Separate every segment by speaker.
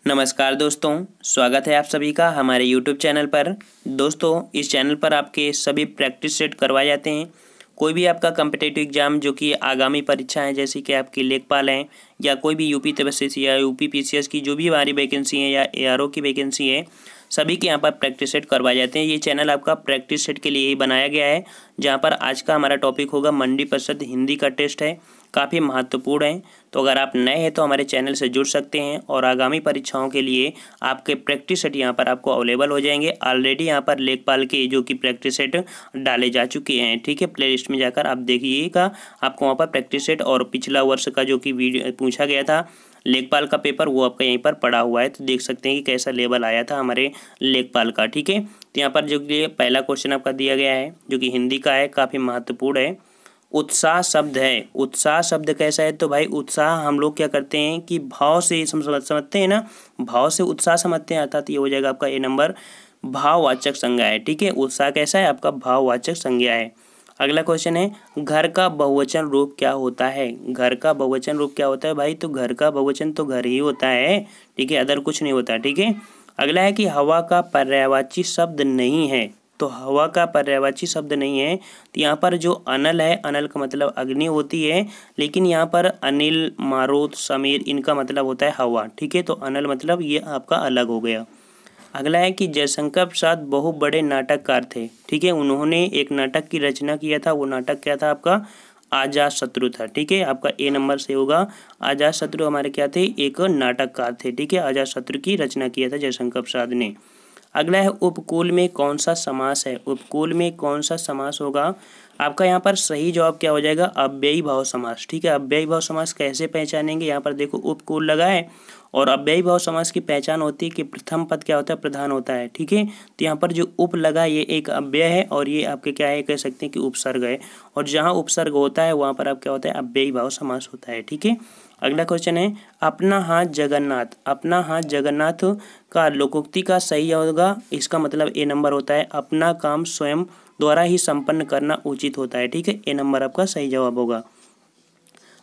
Speaker 1: नमस्कार दोस्तों, स्वागत है आप सभी का हमारे YouTube चैनल पर। दोस्तों, इस चैनल पर आपके सभी प्रैक्टिस सेट करवाए जाते हैं। कोई भी आपका कॉम्पिटिटिव एग्जाम जो कि आगामी परीक्षाएं जैसे कि आपकी लेखपाल हैं या कोई भी यूपी तबसीसी या यूपी पीसीएस की जो भी हमारी वैकेंसी है या एआरओ की वैकेंसी है, सभी के यहाँ पर प्रैक्टिस सेट करवाए जाते हैं। ये चैनल आपका प्रैक्टिस सेट के लिए ही बनाया गया है, जहाँ पर आज का हमारा टॉपिक होगा मंडी परिषद हिंदी का टेस्ट है, काफ़ी महत्वपूर्ण है। तो अगर आप नए हैं तो हमारे चैनल से जुड़ सकते हैं और आगामी परीक्षाओं के लिए आपके प्रैक्टिस सेट यहाँ पर आपको अवेलेबल हो जाएंगे। ऑलरेडी यहाँ पर लेखपाल के जो कि प्रैक्टिस सेट डाले जा चुके हैं, ठीक है। प्ले लिस्ट में जाकर आप देखिएगा, आपको वहाँ पर प्रैक्टिस सेट और पिछला वर्ष का जो कि वीडियो पूछा गया था लेखपाल का पेपर, वो आपका यहीं पर पड़ा हुआ है। तो देख सकते हैं कि कैसा लेवल आया था हमारे लेखपाल का, ठीक है। तो यहाँ पर जो कि पहला क्वेश्चन आपका दिया गया है जो कि हिंदी का है, काफ़ी महत्वपूर्ण है। उत्साह शब्द है, उत्साह शब्द कैसा है? तो भाई उत्साह हम लोग क्या करते हैं कि भाव से समझते हैं ना, भाव से उत्साह समझते हैं, अर्थात ये हो जाएगा आपका ए नंबर, भाववाचक संज्ञा है, ठीक है। उत्साह कैसा है? आपका भाववाचक संज्ञा है। अगला क्वेश्चन है, घर का बहुवचन रूप क्या होता है? घर का बहुवचन रूप क्या होता है भाई? तो घर का बहुवचन तो घर ही होता है, ठीक है, अदर कुछ नहीं होता, ठीक है। अगला है कि हवा का पर्यायवाची शब्द नहीं है। तो हवा का पर्यायवाची शब्द नहीं है, तो यहाँ पर जो अनल है, अनल का मतलब अग्नि होती है, लेकिन यहाँ पर अनिल, मारुत, समीर इनका मतलब होता है हवा, ठीक है। तो अनल मतलब ये आपका अलग हो गया। अगला है कि जयशंकर प्रसाद बहुत बड़े नाटककार थे, ठीक है। उन्होंने एक नाटक की रचना किया था, वो नाटक क्या था आपका? आजाद शत्रु था, ठीक है। आपका ए नंबर से होगा। आजाद शत्रु हमारे क्या थे? एक नाटककार थे, ठीक है। आजाद शत्रु की रचना किया था जयशंकर प्रसाद ने। अगला है उपकूल में कौन सा समास है? उपकूल में कौन सा समास होगा? आपका यहाँ पर सही जवाब क्या हो जाएगा? अव्ययी भाव समास, ठीक है। अव्ययी भाव समास कैसे पहचानेंगे? यहाँ पर देखो उपकूल लगा है और अव्ययी भाव समास की पहचान होती है कि प्रथम पद क्या होता है? प्रधान होता है, ठीक है। तो यहाँ पर जो उप लगा ये एक अव्यय है और ये आपके क्या है, कह सकते हैं कि उपसर्ग है, और जहाँ उपसर्ग होता है वहाँ पर आप क्या होता है? अव्ययी भाव समास होता है, ठीक है। अगला क्वेश्चन है, अपना हाथ जगन्नाथ। अपना हाथ जगन्नाथ का लोकोक्ति का सही होगा, इसका मतलब ए नंबर होता है अपना काम स्वयं द्वारा ही संपन्न करना उचित होता है, ठीक है। ए नंबर आपका सही जवाब होगा।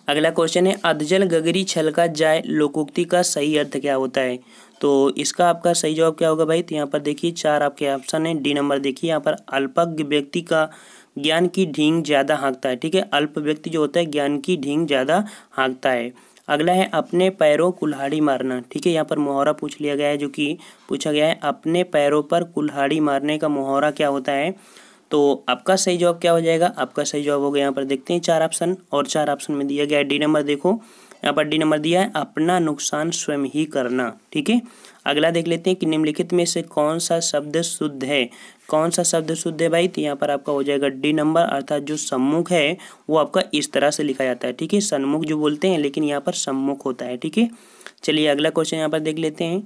Speaker 1: अगला क्वेश्चन है, अधजल गगरी छलका जाए लोकोक्ति का सही अर्थ क्या होता है? तो इसका आपका सही जवाब क्या होगा भाई? तो यहाँ पर देखिए चार आपके ऑप्शन है, डी नंबर देखिए। यहाँ पर अल्पज्ञ व्यक्ति का ज्ञान की ढींग ज़्यादा हाँकता है, ठीक है। अल्प व्यक्ति जो होता है ज्ञान की ढींग ज़्यादा हाँकता है। अगला है अपने पैरों कुल्हाड़ी मारना, ठीक है। यहाँ पर मुहावरा पूछ लिया गया है, जो कि पूछा गया है अपने पैरों पर कुल्हाड़ी मारने का मुहावरा क्या होता है? तो आपका सही जवाब क्या हो जाएगा? आपका सही जवाब हो गया, यहाँ पर देखते हैं चार ऑप्शन, और चार ऑप्शन में दिया गया है डी नंबर। देखो यहाँ पर डी नंबर दिया है अपना नुकसान स्वयं ही करना, ठीक है। अगला देख लेते हैं कि निम्नलिखित में से कौन सा शब्द शुद्ध है? कौन सा शब्द शुद्ध है भाई? तो यहाँ पर आपका हो जाएगा डी नंबर, अर्थात जो सम्मुख है वो आपका इस तरह से लिखा जाता है, ठीक है। सन्मुख जो बोलते हैं लेकिन यहाँ पर सम्मुख होता है, ठीक है। चलिए अगला क्वेश्चन यहाँ पर देख लेते हैं,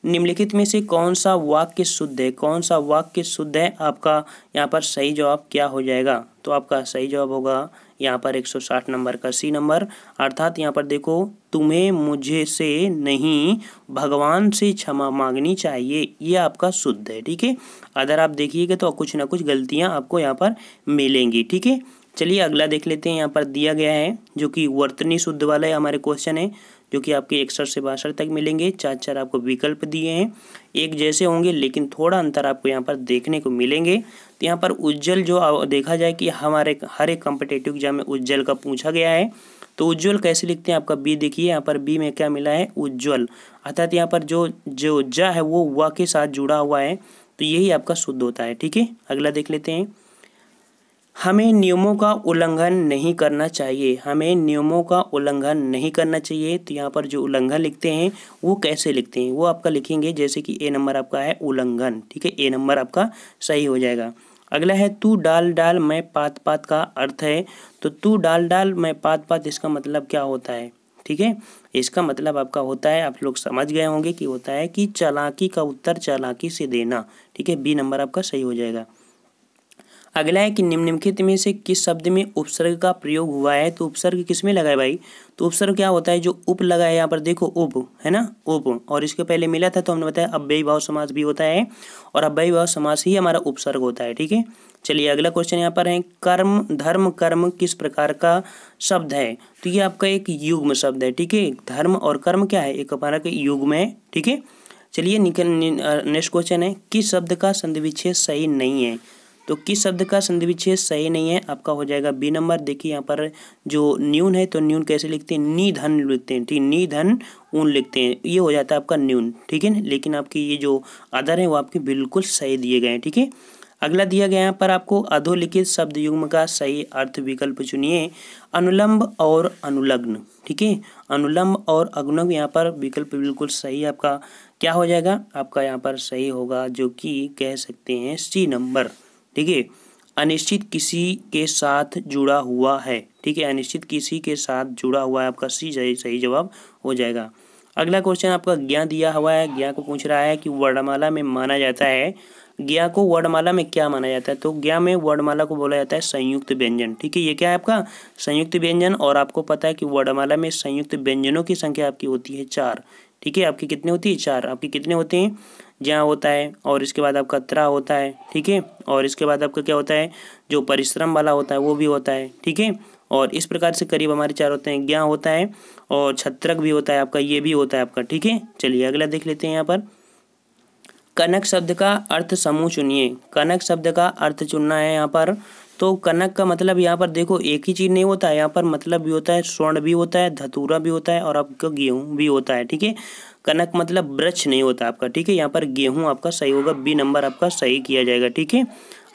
Speaker 1: निम्नलिखित में से कौन सा वाक्य शुद्ध है? कौन सा वाक्य शुद्ध है? आपका यहाँ पर सही जवाब क्या हो जाएगा? तो आपका सही जवाब होगा यहाँ पर 160 नंबर का सी नंबर, अर्थात यहाँ पर देखो तुम्हें मुझे से नहीं भगवान से क्षमा मांगनी चाहिए, ये आपका शुद्ध है, ठीक है। अगर आप देखिएगा तो कुछ ना कुछ गलतियाँ आपको यहाँ पर मिलेंगी, ठीक है। चलिए अगला देख लेते हैं, यहाँ पर दिया गया है जो कि वर्तनी शुद्ध वाला है हमारे क्वेश्चन है, जो कि आपके 61 से 62 तक मिलेंगे। चार चार आपको विकल्प दिए हैं, एक जैसे होंगे लेकिन थोड़ा अंतर आपको यहाँ पर देखने को मिलेंगे। तो यहाँ पर उज्जवल जो देखा जाए कि हमारे हर एक कॉम्पिटिटिव एग्जाम में उज्जवल का पूछा गया है, तो उज्जवल कैसे लिखते हैं? आपका बी देखिए, यहाँ पर बी में क्या मिला है? उज्जवल, अर्थात यहाँ पर जो जो ज है वो व के साथ जुड़ा हुआ है, तो यही आपका शुद्ध होता है, ठीक है। अगला देख लेते हैं, हमें नियमों का उल्लंघन नहीं करना चाहिए। हमें नियमों का उल्लंघन नहीं करना चाहिए। तो यहाँ पर जो उल्लंघन लिखते हैं वो कैसे लिखते हैं? वो आपका लिखेंगे जैसे कि ए नंबर आपका है उल्लंघन, ठीक है। ए नंबर आपका सही हो जाएगा। अगला है तू डाल डाल मैं पात पात का अर्थ है। तो तू डाल डाल मैं पात पात, इसका मतलब क्या होता है? ठीक है, इसका मतलब आपका होता है, आप लोग समझ गए होंगे कि होता है कि चालाकी का उत्तर चालाकी से देना, ठीक है। बी नंबर आपका सही हो जाएगा। अगला है कि निम्नलिखित में से किस शब्द में उपसर्ग का प्रयोग हुआ है। तो उपसर्ग किस में लगा है भाई, तो उपसर्ग क्या होता है, जो उप लगा है यहाँ पर देखो, उप है ना, उप, और इसके पहले मिला था तो हमने बताया अव्ययी भाव समास भी होता है, और अव्ययी भाव समास ही हमारा उपसर्ग होता है। ठीक है, चलिए अगला क्वेश्चन यहाँ पर है, कर्म धर्म कर्म किस प्रकार का शब्द है। तो ये आपका एक युग्म शब्द है। ठीक है, धर्म और कर्म क्या है, एक हमारा के युग्म है। ठीक है, चलिए नेक्स्ट क्वेश्चन है, किस शब्द का संधि विच्छेद सही नहीं है। तो किस शब्द का संधि विच्छेद सही नहीं है, आपका हो जाएगा बी नंबर। देखिए यहाँ पर जो न्यून है, तो न्यून कैसे लिखते हैं, निधन लिखते हैं। ठीक, निधन ऊन लिखते हैं, ये हो जाता है आपका न्यून। ठीक है, लेकिन आपकी ये जो अदर है वो आपके बिल्कुल सही दिए गए हैं। ठीक है, अगला दिया गया यहाँ पर आपको, अधोलिखित शब्द युग्म का सही अर्थ विकल्प चुनिए। अनुलंब और अनुलग्न। ठीक है, अनुलंब और अनुलग्न यहाँ पर विकल्प बिल्कुल सही आपका क्या हो जाएगा, आपका यहाँ पर सही होगा, जो कि कह सकते हैं सी नंबर। ठीक है, अनिश्चित किसी के साथ जुड़ा हुआ है। ठीक है, अनिश्चित किसी के साथ जुड़ा हुआ है, आपका सी सही जवाब हो जाएगा। अगला क्वेश्चन आपका ज्ञा दिया हुआ है। ज्ञा को पूछ रहा है कि वर्णमाला में माना जाता है, ज्ञा को वर्णमाला में क्या माना जाता है। तो ज्ञा में वर्णमाला को बोला जाता है संयुक्त व्यंजन। ठीक है, ये क्या है आपका संयुक्त व्यंजन, और आपको पता है कि वर्णमाला में संयुक्त व्यंजनों की संख्या आपकी होती है 4। ठीक है, आपकी कितनी होती है, 4। आपकी कितने होते हैं, ज्ञा होता है, और इसके बाद आपका त्रा होता है। ठीक है, और इसके बाद आपका क्या होता है, जो परिश्रम वाला होता है वो भी होता है। ठीक है, और इस प्रकार से करीब हमारे 4 होते हैं, ज्ञा होता है और छत्रक भी होता है आपका, ये भी होता है आपका। ठीक है, चलिए अगला देख लेते हैं यहाँ पर, कनक शब्द का अर्थ समूह चुनिए। कनक शब्द का अर्थ चुनना है यहाँ पर। तो कनक का मतलब यहाँ पर देखो एक ही चीज़ नहीं होता है, यहाँ पर मतलब भी होता है, स्वर्ण भी होता है, धतूरा भी होता है, और आपका गेहूँ भी होता है। ठीक है, कनक मतलब वृक्ष नहीं होता आपका। ठीक है, यहाँ पर गेहूँ आपका सही होगा, बी नंबर आपका सही किया जाएगा। ठीक है,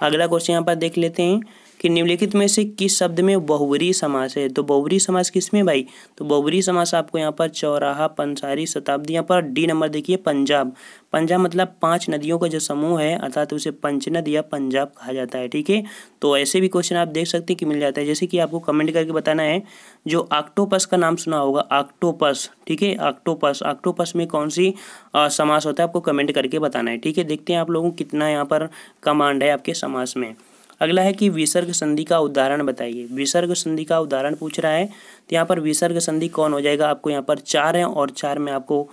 Speaker 1: अगला क्वेश्चन यहाँ पर देख लेते हैं कि निम्नलिखित में से किस शब्द में बहुब्रीहि समास है। तो बहुब्रीहि समास किस में भाई, तो बहुब्रीहि समास आपको यहाँ पर चौराहा, पंसारी, शताब्दी, यहाँ पर डी नंबर देखिए पंजाब। पंजाब मतलब 5 नदियों का जो समूह है, अर्थात उसे पंचनद या पंजाब कहा जाता है। ठीक है, तो ऐसे भी क्वेश्चन आप देख सकते हैं कि मिल जाता है, जैसे कि आपको कमेंट करके बताना है, जो ऑक्टोपस का नाम सुना होगा, ऑक्टोपस। ठीक है, ऑक्टोपस, ऑक्टोपस में कौन सी समास होता है, आपको कमेंट करके बताना है। ठीक है, देखते हैं आप लोगों को कितना यहाँ पर कमांड है आपके समास में। अगला है कि विसर्ग संधि का उदाहरण बताइए। विसर्ग संधि का उदाहरण पूछ रहा है, तो यहाँ पर विसर्ग संधि कौन हो जाएगा, आपको यहाँ पर 4 है, और 4 में आपको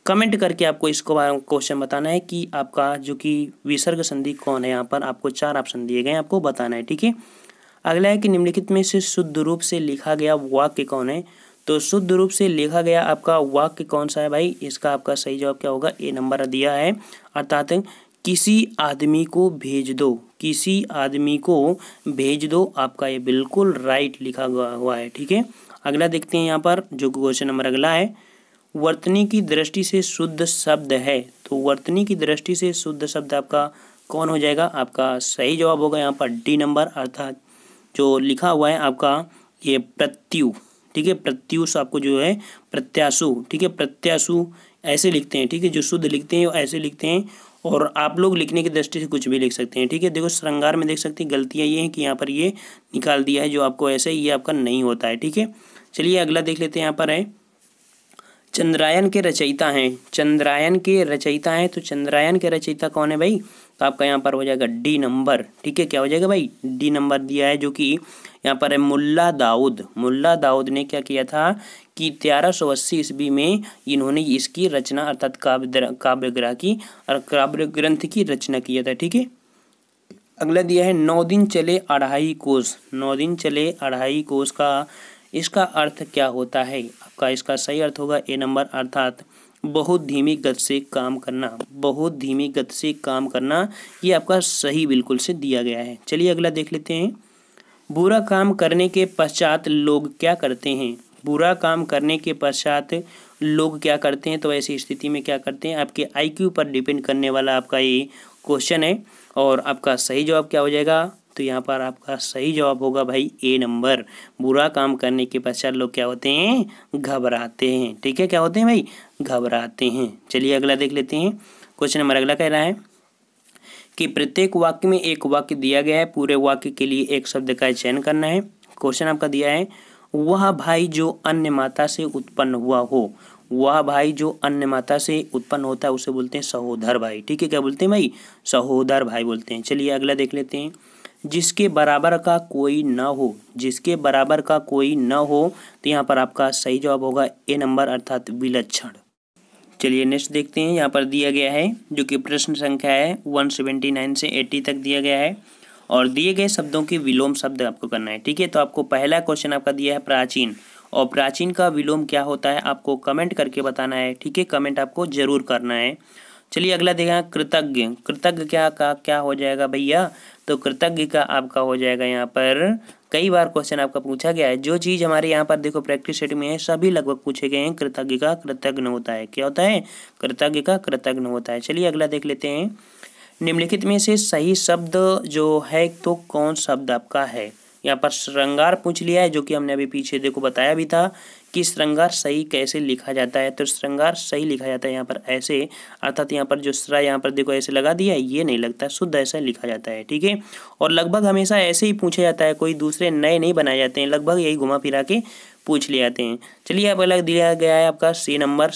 Speaker 1: कमेंट करके आपको इसको क्वेश्चन बताना है कि आपका जो कि विसर्ग संधि कौन है। यहाँ पर आपको 4 ऑप्शन दिए गए, आपको बताना है। ठीक है, अगला है कि निम्नलिखित में से शुद्ध रूप से लिखा गया वाक्य कौन है। तो शुद्ध रूप से लिखा गया आपका वाक्य कौन सा है भाई, इसका आपका सही जवाब क्या होगा, ए नंबर दिया है, अर्थात किसी आदमी को भेज दो, किसी आदमी को भेज दो, आपका ये बिल्कुल राइट लिखा हुआ है। ठीक है, अगला देखते हैं यहाँ पर जो क्वेश्चन नंबर अगला है, वर्तनी की दृष्टि से शुद्ध शब्द है। तो वर्तनी की दृष्टि से शुद्ध शब्द आपका कौन हो जाएगा, आपका सही जवाब होगा यहाँ पर डी नंबर, अर्थात जो लिखा हुआ है आपका ये प्रत्यु। ठीक है, प्रत्युष आपको जो है प्रत्याशु। ठीक है, प्रत्याशु ऐसे लिखते हैं। ठीक है, जो शुद्ध लिखते हैं वो ऐसे लिखते हैं, और आप लोग लिखने की दृष्टि से कुछ भी लिख सकते हैं। ठीक है, देखो श्रृंगार में देख सकते हैं गलतियाँ ये हैं कि यहाँ पर ये निकाल दिया है, जो आपको ऐसे ये आपका नहीं होता है। ठीक है, चलिए अगला देख लेते हैं। यहाँ पर है चंद्रायन के रचयिता हैं, चंद्रायन के रचयिता हैं। तो चंद्रायन के रचयिता कौन है भाई, तो आपका यहाँ पर हो जाएगा डी नंबर। ठीक है, क्या हो जाएगा भाई, डी नंबर दिया है, जो कि यहाँ पर है मुल्ला दाऊद। मुल्ला दाऊद ने क्या किया था कि 1380 ईस्वी में इन्होंने इसकी रचना, अर्थात काव्यग्रह की और काव्य ग्रंथ की रचना किया था। ठीक है, अगला दिया है 9 दिन चले अढ़ाई कोस। 9 दिन चले अढ़ाई कोस का इसका अर्थ क्या होता है, आपका इसका सही अर्थ होगा ए नंबर, अर्थात बहुत धीमी गति से काम करना, बहुत धीमी गति से काम करना, ये आपका सही बिल्कुल से दिया गया है। चलिए अगला देख लेते हैं, बुरा काम करने के पश्चात लोग क्या करते हैं। बुरा काम करने के पश्चात लोग क्या करते हैं, तो ऐसी स्थिति में क्या करते हैं, आपके IQ पर डिपेंड करने वाला आपका ये क्वेश्चन है, और आपका सही जवाब क्या हो जाएगा, तो यहाँ पर आपका सही जवाब होगा भाई ए नंबर, बुरा काम करने के पश्चात लोग क्या होते हैं, घबराते हैं। ठीक है, क्या होते हैं भाई, घबराते हैं। चलिए अगला देख लेते हैं, क्वेश्चन नंबर अगला कह रहा है कि प्रत्येक वाक्य में एक वाक्य दिया गया है, पूरे वाक्य के लिए एक शब्द का चयन करना है। क्वेश्चन आपका दिया है, वह भाई जो अन्य माता से उत्पन्न हुआ हो, वह भाई जो अन्य माता से उत्पन्न होता है उसे बोलते हैं सहोदर भाई। ठीक है, क्या बोलते हैं भाई, सहोदर भाई बोलते हैं। चलिए अगला देख लेते हैं, जिसके बराबर का कोई ना हो, जिसके बराबर का कोई न हो, तो यहाँ पर आपका सही जवाब होगा ए नंबर अर्थात विलक्षण। चलिए नेक्स्ट देखते हैं। यहाँ पर दिया गया है जो कि प्रश्न संख्या है 179 से 80 तक दिया गया है और दिए गए शब्दों के विलोम शब्द आपको करना है। ठीक है, तो आपको पहला क्वेश्चन आपका दिया है प्राचीन, और प्राचीन का विलोम क्या होता है आपको कमेंट करके बताना है। ठीक है, कमेंट आपको जरूर करना है। चलिए अगला देखा कृतज्ञ। कृतज्ञ क्या हो जाएगा भैया, तो कृतज्ञ का आपका हो जाएगा यहाँ पर, कई बार क्वेश्चन आपका पूछा गया है, जो चीज़ हमारे यहाँ पर देखो प्रैक्टिस सेट में है सभी लगभग पूछे गए हैं। कृतज्ञ का कृतज्ञ होता है, क्या होता है, कृतज्ञ का कृतज्ञ होता है। चलिए अगला देख लेते हैं। निम्नलिखित में से सही शब्द जो है तो कौन शब्द आपका है। यहाँ पर श्रृंगार पूछ लिया है, जो कि हमने अभी पीछे देखो बताया भी था कि श्रृंगार सही कैसे लिखा जाता है। तो श्रृंगार सही लिखा जाता है यहाँ पर ऐसे, अर्थात यहाँ पर जो श्रा यहाँ पर देखो ऐसे लगा दिया है, ये नहीं लगता, शुद्ध ऐसा लिखा जाता है। ठीक है, और लगभग हमेशा ऐसे ही पूछा जाता है, कोई दूसरे नए नहीं बनाए जाते हैं, लगभग यही घुमा फिरा के पूछ लिए जाते हैं। चलिए अब अलग दिया गया है आपका सी नंबर,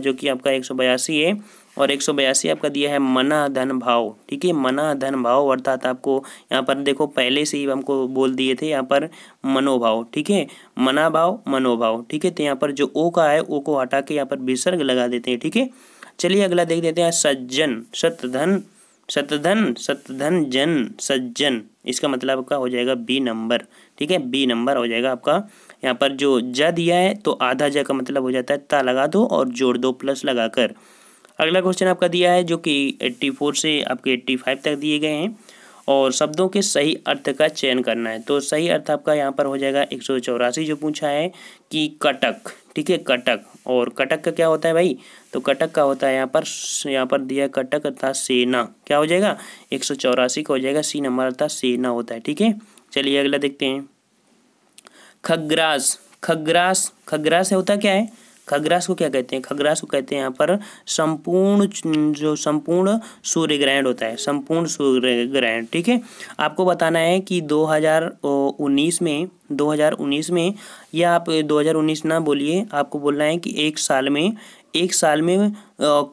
Speaker 1: जो कि आपका 182 है, और 182 आपका दिया है मना धन भाव। ठीक है, मना धन भाव अर्थात आपको यहाँ पर देखो पहले से ही हमको बोल दिए थे यहाँ पर मनोभाव। ठीक है, मना भाव मनोभाव। ठीक है, तो यहाँ पर जो ओ का है ओ को हटा के यहाँ पर विसर्ग लगा देते हैं। ठीक है, चलिए अगला देख देते हैं। सज्जन, सतधन, सतधन, सतधन जन, सज्जन, इसका मतलब आपका हो जाएगा बी नंबर। ठीक है, बी नंबर हो जाएगा आपका। यहाँ पर जो ज दिया है तो आधा ज का मतलब हो जाता है ता लगा दो और जोड़ दो प्लस लगाकर। अगला क्वेश्चन आपका दिया है जो कि 84 से आपके 85 तक दिए गए हैं और शब्दों के सही अर्थ का चयन करना है। तो सही अर्थ आपका यहाँ पर हो जाएगा 184 जो पूछा है कि कटक। ठीक है, कटक, और कटक का क्या होता है भाई, तो कटक का होता है यहाँ पर दिया है कटक अर्थात सेना। क्या हो जाएगा 184 का हो जाएगा सी नंबर अर्थात सेना होता है। ठीक है, चलिए अगला देखते हैं। खग्रास, खग्रास, खग्रास होता क्या है, खग्रास को क्या कहते हैं, खग्रास को कहते हैं यहाँ पर संपूर्ण सूर्य ग्रहण होता है, संपूर्ण सूर्य ग्रहण। ठीक है, आपको बताना है कि 2019 में या आप 2019 ना बोलिए, आपको बोलना है कि एक साल में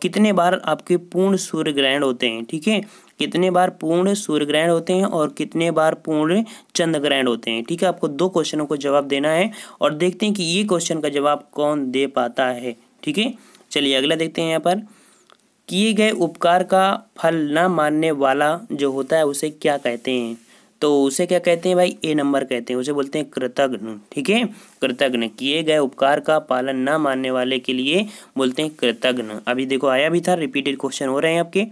Speaker 1: कितने बार आपके पूर्ण सूर्य ग्रहण होते हैं। ठीक है, कितने बार पूर्ण सूर्य ग्रहण होते हैं और कितने बार पूर्ण चंद्र ग्रहण होते हैं। ठीक है, आपको 2 क्वेश्चनों को जवाब देना है और देखते हैं कि ये क्वेश्चन का जवाब कौन दे पाता है। ठीक है, चलिए अगला देखते हैं। यहाँ पर किए गए उपकार का फल न मानने वाला जो होता है उसे क्या कहते हैं, तो उसे क्या कहते हैं भाई, ए नंबर कहते हैं, उसे बोलते हैं कृतघ्न। ठीक है, कृतघ्न, किए गए उपकार का पालन न मानने वाले के लिए बोलते हैं कृतघ्न। अभी देखो आया भी था, रिपीटेड क्वेश्चन हो रहे हैं आपके।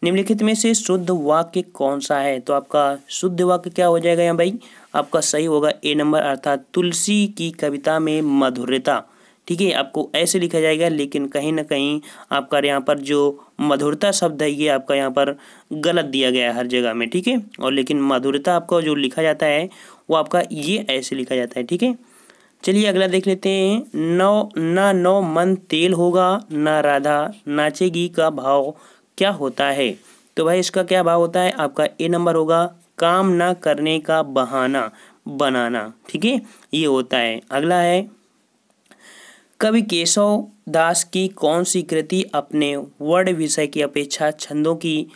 Speaker 1: निम्नलिखित में से शुद्ध वाक्य कौन सा है, तो आपका शुद्ध वाक्य क्या हो जाएगा यहाँ भाई, आपका सही होगा ए नंबर अर्थात तुलसी की कविता में मधुरता। ठीक है, आपको ऐसे लिखा जाएगा, लेकिन कहीं ना कहीं आपका यहाँ पर जो मधुरता शब्द है ये आपका यहाँ पर गलत दिया गया है हर जगह में। ठीक है, और लेकिन मधुरता आपका जो लिखा जाता है वो आपका ये ऐसे लिखा जाता है। ठीक है, चलिए अगला देख लेते हैं। नौ मन तेल होगा ना राधा नाचेगी का भाव क्या होता है, तो भाई इसका क्या भाव होता है, आपका ए नंबर होगा काम ना करने का बहाना बनाना। ठीक है, ये होता है। अगला है कवि केशव दास की कौन सी कृति अपने वर्ण विषय की अपेक्षा छंदों की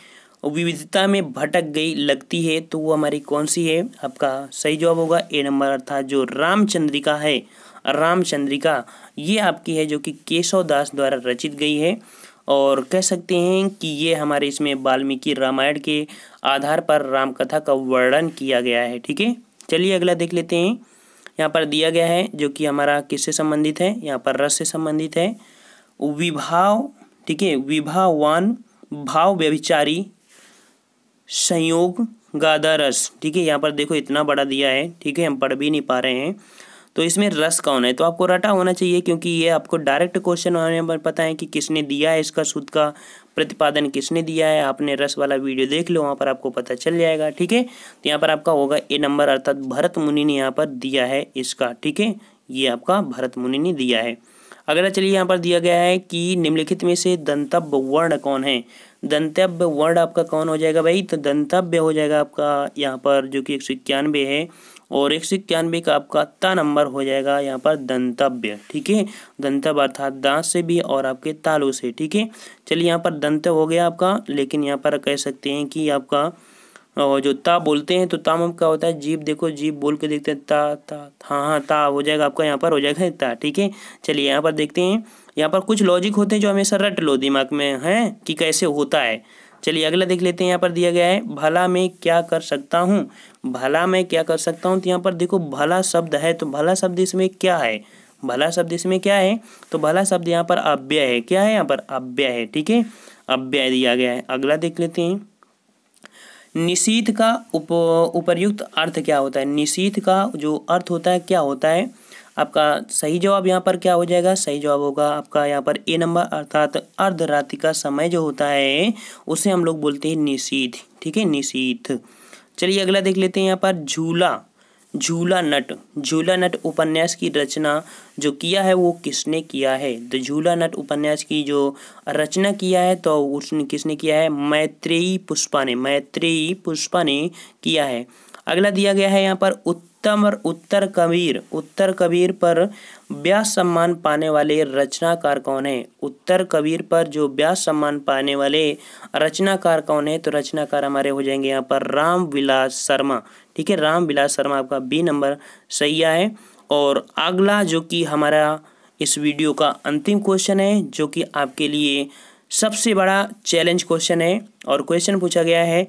Speaker 1: विविधता में भटक गई लगती है, तो वो हमारी कौन सी है, आपका सही जवाब होगा ए नंबर अर्थात जो रामचंद्रिका है, रामचंद्रिका ये आपकी है जो कि केशव दास द्वारा रचित गई है। और कह सकते हैं कि ये हमारे इसमें वाल्मीकि रामायण के आधार पर राम कथा का वर्णन किया गया है। ठीक है, चलिए अगला देख लेते हैं। यहाँ पर दिया गया है जो कि हमारा किससे संबंधित है, यहाँ पर रस से संबंधित है। विभाव, ठीक है, विभावान भाव व्यभिचारी संयोग गादा रस। ठीक है, यहाँ पर देखो इतना बड़ा दिया है, ठीक है, हम पढ़ भी नहीं पा रहे हैं, तो इसमें रस कौन है, तो आपको रटा होना चाहिए क्योंकि ये आपको डायरेक्ट क्वेश्चन होने पर पता है कि किसने दिया है, इसका सूत्र का प्रतिपादन किसने दिया है। आपने रस वाला वीडियो देख लो, वहाँ पर आपको पता चल जाएगा। ठीक है, तो यहाँ पर आपका होगा ए नंबर अर्थात भरत मुनि ने यहाँ पर दिया है इसका। ठीक है, ये आपका भरत मुनि ने दिया है। अगला चलिए यहाँ पर दिया गया है कि निम्नलिखित में से दंतव्य वर्ण कौन है, दंतव्य वर्ण आपका कौन हो जाएगा भाई, तो दंतव्य हो जाएगा आपका यहाँ पर जो कि 191 है, और 191 का आपका ता नंबर हो जाएगा यहाँ पर दंतव्य। ठीक है, दंतव्य अर्थात दांत से भी और आपके तालू से। ठीक है, चलिए यहाँ पर दंत हो गया आपका, लेकिन यहाँ पर कह सकते हैं कि आपका और जो ता बोलते हैं तो ता में क्या होता है, जीभ, देखो जीभ बोल के देखते हैं, ता ता, हाँ हाँ ता हो जाएगा आपका, यहाँ पर हो जाएगा ता। ठीक है, चलिए यहाँ पर देखते हैं। यहाँ पर कुछ लॉजिक होते हैं जो हमेशा रट लो दिमाग में है कि कैसे होता है। चलिए अगला देख लेते हैं। यहाँ पर दिया गया है भला मैं क्या कर सकता हूँ, भला मैं क्या कर सकता हूँ। तो यहाँ पर देखो भला शब्द है, तो भला शब्द इसमें क्या है, भला शब्द इसमें क्या है, तो भला शब्द यहाँ पर अव्यय है। क्या है यहाँ पर, अव्यय है। ठीक है, अव्यय दिया गया है। अगला देख लेते हैं। निशीथ का उपर्युक्त अर्थ क्या होता है, निशीथ का जो अर्थ होता है क्या होता है। आपका सही जवाब यहाँ पर क्या हो जाएगा, सही जवाब होगा आपका यहाँ पर ए नंबर, अर्थात अर्धरात्रि का समय जो होता है उसे हम लोग बोलते हैं निशीथ। ठीक है, निशीथ। चलिए अगला देख लेते हैं। यहाँ पर झूला, झूला नट, झूला नट उपन्यास की रचना जो किया है वो किसने किया है। तो झूला नट उपन्यास की जो रचना किया है तो उसने किसने किया है, मैत्रेयी पुष्पा ने, मैत्रेयी पुष्पा ने किया है। अगला दिया गया है यहाँ पर उत्तर कबीर, उत्तर कबीर पर व्यास सम्मान पाने वाले रचनाकार कौन है। उत्तर कबीर पर जो व्यास सम्मान पाने वाले रचनाकार कौन है, तो रचनाकार हमारे हो जाएंगे यहाँ पर राम विलास शर्मा। ठीक है, राम विलास शर्मा आपका बी नंबर सही है। और अगला जो कि हमारा इस वीडियो का अंतिम क्वेश्चन है, जो कि आपके लिए सबसे बड़ा चैलेंज क्वेश्चन है, और क्वेश्चन पूछा गया है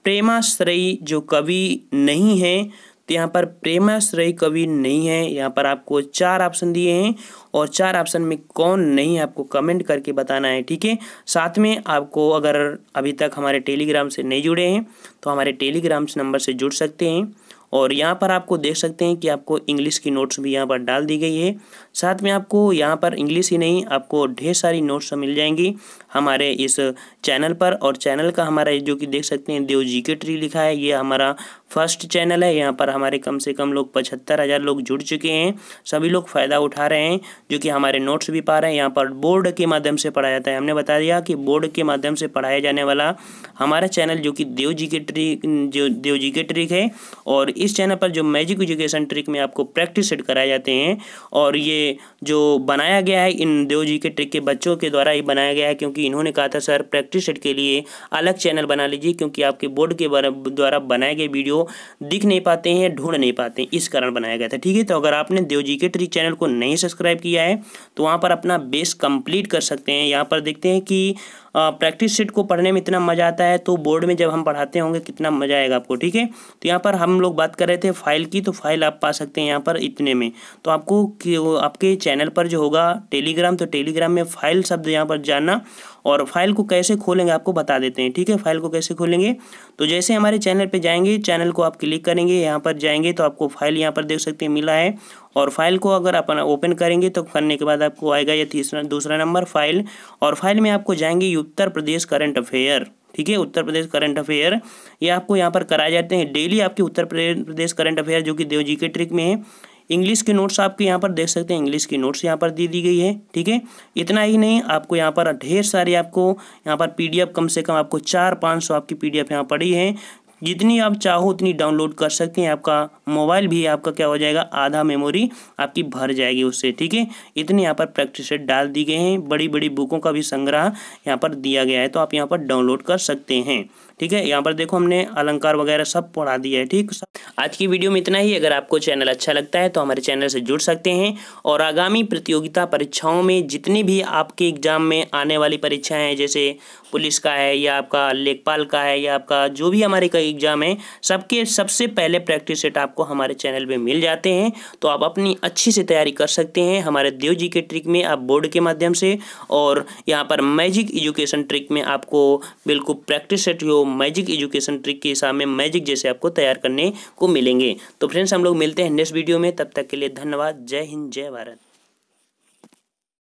Speaker 1: प्रेमाश्रयी जो कवि नहीं है। तो यहाँ पर प्रेमाश्रयी कवि नहीं है, यहाँ पर आपको 4 ऑप्शन दिए हैं और 4 ऑप्शन में कौन नहीं है आपको कमेंट करके बताना है। ठीक है, साथ में आपको अगर अभी तक हमारे टेलीग्राम से नहीं जुड़े हैं तो हमारे टेलीग्राम नंबर से जुड़ सकते हैं। और यहाँ पर आपको देख सकते हैं कि आपको इंग्लिश की नोट्स भी यहाँ पर डाल दी गई है। साथ में आपको यहाँ पर इंग्लिश ही नहीं, आपको ढेर सारी नोट्स मिल जाएंगी हमारे इस चैनल पर। और चैनल का हमारा जो कि देख सकते हैं देव जीके ट्री लिखा है, ये हमारा फर्स्ट चैनल है। यहाँ पर हमारे कम से कम लोग 75,000 लोग जुड़ चुके हैं, सभी लोग फ़ायदा उठा रहे हैं, जो कि हमारे नोट्स भी पा रहे हैं। यहाँ पर बोर्ड के माध्यम से पढ़ाया जाता है, हमने बता दिया कि बोर्ड के माध्यम से पढ़ाया जाने वाला हमारा चैनल जो कि देव जीके ट्रिक है। और इस चैनल पर जो मैजिक एजुकेशन ट्रिक में आपको प्रैक्टिस सेट कराए जाते हैं, और ये जो बनाया गया है इन देव जीके ट्रिक के बच्चों के द्वारा ही बनाया गया है, क्योंकि इन्होंने कहा था सर प्रैक्टिस सेट के लिए अलग चैनल बना लीजिए, क्योंकि आपके बोर्ड के द्वारा बनाए गए वीडियो दिख नहीं पाते हैं, ढूंढ नहीं पाते हैं, इस कारण बनाया गया था। ठीक है, तो अगर आपने देव जीके ट्रिक चैनल को नहीं सब्सक्राइब किया है तो वहाँ पर अपना बेस कंप्लीट कर सकते हैं। यहाँ पर देखते हैं कि प्रैक्टिस सेट को पढ़ने में इतना मज़ा आता है, तो बोर्ड में जब हम पढ़ाते होंगे कितना मज़ा आएगा आपको। ठीक है, तो यहाँ पर हम लोग बात कर रहे थे फाइल की, तो फाइल आप पा सकते हैं यहाँ पर इतने में। तो आपको आपके चैनल पर जो होगा टेलीग्राम, तो टेलीग्राम में फाइल शब्द यहाँ पर जानना, और फाइल को कैसे खोलेंगे आपको बता देते हैं। ठीक है, फाइल को कैसे खोलेंगे, तो जैसे हमारे चैनल पे जाएंगे, चैनल को आप क्लिक करेंगे, यहाँ पर जाएंगे तो आपको फाइल यहाँ पर देख सकते हैं मिला है। और फाइल को अगर अपन ओपन करेंगे तो करने के बाद आपको आएगा ये दूसरा नंबर फाइल, और फाइल में आपको जाएंगे उत्तर प्रदेश करंट अफेयर। ठीक है, उत्तर प्रदेश करंट अफेयर ये आपको यहाँ पर कराए जाते हैं डेली, आपके उत्तर प्रदेश करंट अफेयर जो कि देव जीके ट्रिक में है। इंग्लिश की नोट्स आपके यहाँ पर देख सकते हैं, इंग्लिश की नोट्स यहाँ पर दी गई है। ठीक है, इतना ही नहीं, आपको यहाँ पर ढेर सारी आपको यहाँ पर पीडीएफ कम से कम आपको 400-500 आपकी पीडीएफ यहाँ पड़ी है, जितनी आप चाहो उतनी डाउनलोड कर सकते हैं। आपका मोबाइल भी आपका क्या हो जाएगा, आधा मेमोरी आपकी भर जाएगी उससे। ठीक है, इतनी यहाँ पर प्रैक्टिस सेट डाल दी गए हैं, बड़ी बड़ी बुकों का भी संग्रह यहाँ पर दिया गया है, तो आप यहाँ पर डाउनलोड कर सकते हैं। ठीक है, यहाँ पर देखो हमने अलंकार वगैरह सब पढ़ा दिया है। ठीक, आज की वीडियो में इतना ही। अगर आपको चैनल अच्छा लगता है तो हमारे चैनल से जुड़ सकते हैं, और आगामी प्रतियोगिता परीक्षाओं में जितनी भी आपके एग्जाम में आने वाली परीक्षाएं हैं, जैसे पुलिस का है या आपका लेखपाल का है या आपका जो भी हमारे का एग्जाम है, सबके सबसे पहले प्रैक्टिस सेट आपको हमारे चैनल पे मिल जाते हैं। तो आप अपनी अच्छी से तैयारी कर सकते हैं हमारे देव जीके ट्रिक में, आप बोर्ड के माध्यम से, और यहाँ पर मैजिक एजुकेशन ट्रिक में आपको बिल्कुल प्रैक्टिस सेट जो मैजिक एजुकेशन ट्रिक के हिसाब में मैजिक जैसे आपको तैयार करने को मिलेंगे। तो फ्रेंड्स हम लोग मिलते हैं नेक्स्ट वीडियो में, तब तक के लिए धन्यवाद। जय हिंद, जय भारत।